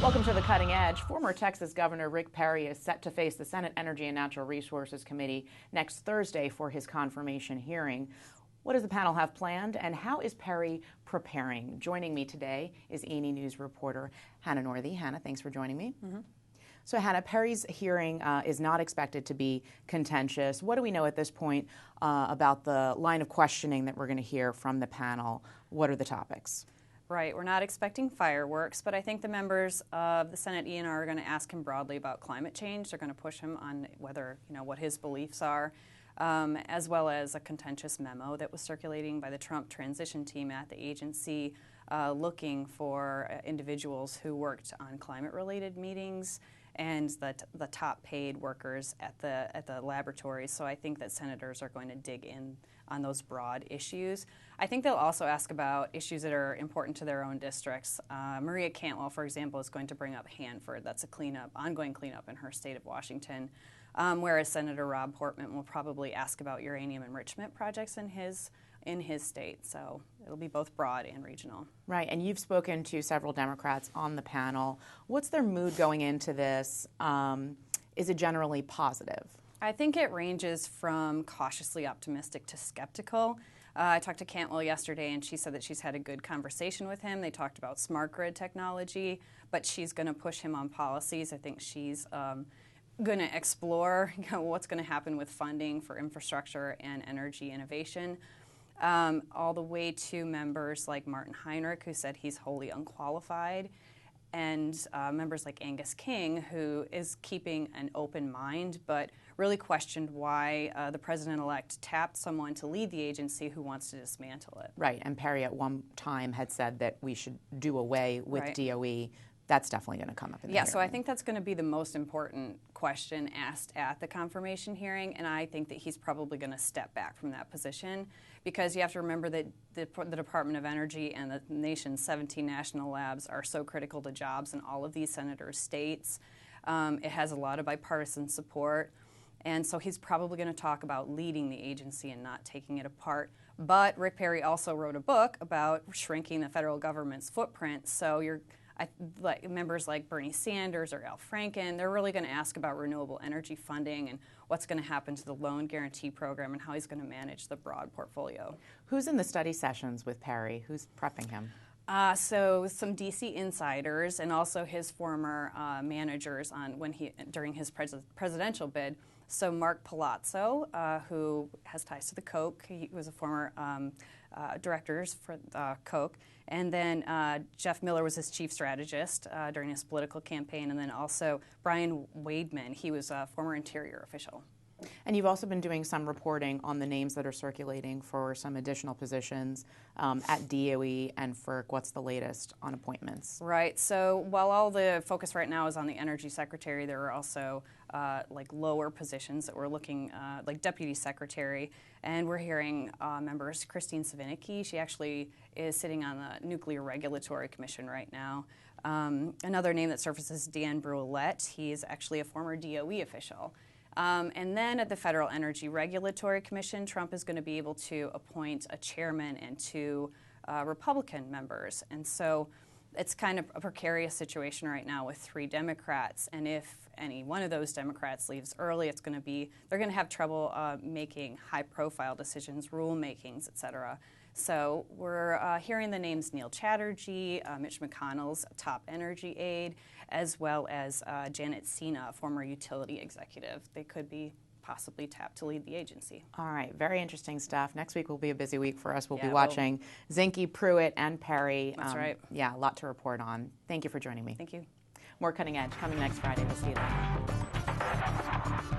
Welcome to The Cutting Edge. Former Texas Governor Rick Perry is set to face the Senate Energy and Natural Resources Committee next Thursday for his confirmation hearing. What does the panel have planned, and how is Perry preparing? Joining me today is E&E News reporter Hannah Northey. Hannah, thanks for joining me. So Hannah, Perry's hearing is not expected to be contentious. What do we know at this point about the line of questioning that we're going to hear from the panel? What are the topics? Right, we're not expecting fireworks, but I think the members of the Senate E&R are going to ask him broadly about climate change. They're going to push him on whether, what his beliefs are, as well as a contentious memo that was circulating by the Trump transition team at the agency looking for individuals who worked on climate-related meetings and the top paid workers at the laboratories. So I think that senators are going to dig in on those broad issues. I think they'll also ask about issues that are important to their own districts. Maria Cantwell, for example, is going to bring up Hanford. That's a ongoing cleanup in her state of Washington. Whereas Senator Rob Portman will probably ask about uranium enrichment projects in his state. So it'll be both broad and regional. Right, and you've spoken to several Democrats on the panel. What's their mood going into this? Is it generally positive? I think it ranges from cautiously optimistic to skeptical. I talked to Cantwell yesterday, and she said that she's had a good conversation with him. They talked about smart grid technology, but she's going to push him on policies. I think she's going to explore what's going to happen with funding for infrastructure and energy innovation, all the way to members like Martin Heinrich, who said he's wholly unqualified, and members like Angus King, who is keeping an open mind, but really questioned why the president-elect tapped someone to lead the agency who wants to dismantle it. Right, and Perry at one time had said that we should do away with DOE. That's definitely going to come up in the hearing. So I think that's going to be the most important question asked at the confirmation hearing, and I think that he's probably going to step back from that position, because you have to remember that the Department of Energy and the nation's 17 national labs are so critical to jobs in all of these senators' states. It has a lot of bipartisan support, and so he's probably going to talk about leading the agency and not taking it apart. But Rick Perry also wrote a book about shrinking the federal government's footprint, so like members like Bernie Sanders or Al Franken, they're really going to ask about renewable energy funding and what's going to happen to the loan guarantee program and how he's going to manage the broad portfolio. Who's in the study sessions with Perry? Who's prepping him? So some D.C. insiders and also his former managers during his presidential bid. So Mark Palazzo, who has ties to the Koch, he was a former director for Koch, and then Jeff Miller was his chief strategist during his political campaign, and then also Brian Wademan, he was a former Interior official. And you've also been doing some reporting on the names that are circulating for some additional positions at DOE and FERC. What's the latest on appointments? Right. So while all the focus right now is on the Energy Secretary, there are also like lower positions that we're looking, like Deputy Secretary, and we're hearing members Christine Savinicki. She actually is sitting on the Nuclear Regulatory Commission right now. Another name that surfaces, Dan Brulette. He is actually a former DOE official. And then at the Federal Energy Regulatory Commission, Trump is going to be able to appoint a chairman and two Republican members. And so it's kind of a precarious situation right now with 3 Democrats. And if any one of those Democrats leaves early, they're going to have trouble making high-profile decisions, rulemakings, et cetera. So we're hearing the names Neil Chatterjee, Mitch McConnell's top energy aide, as well as Janet Sina, former utility executive. They could be possibly tapped to lead the agency. All right, very interesting stuff. Next week will be a busy week for us. We'll be watching Zinke, Pruitt, and Perry. That's right. Yeah, a lot to report on. Thank you for joining me. Thank you. More Cutting Edge coming next Friday. We'll see you then.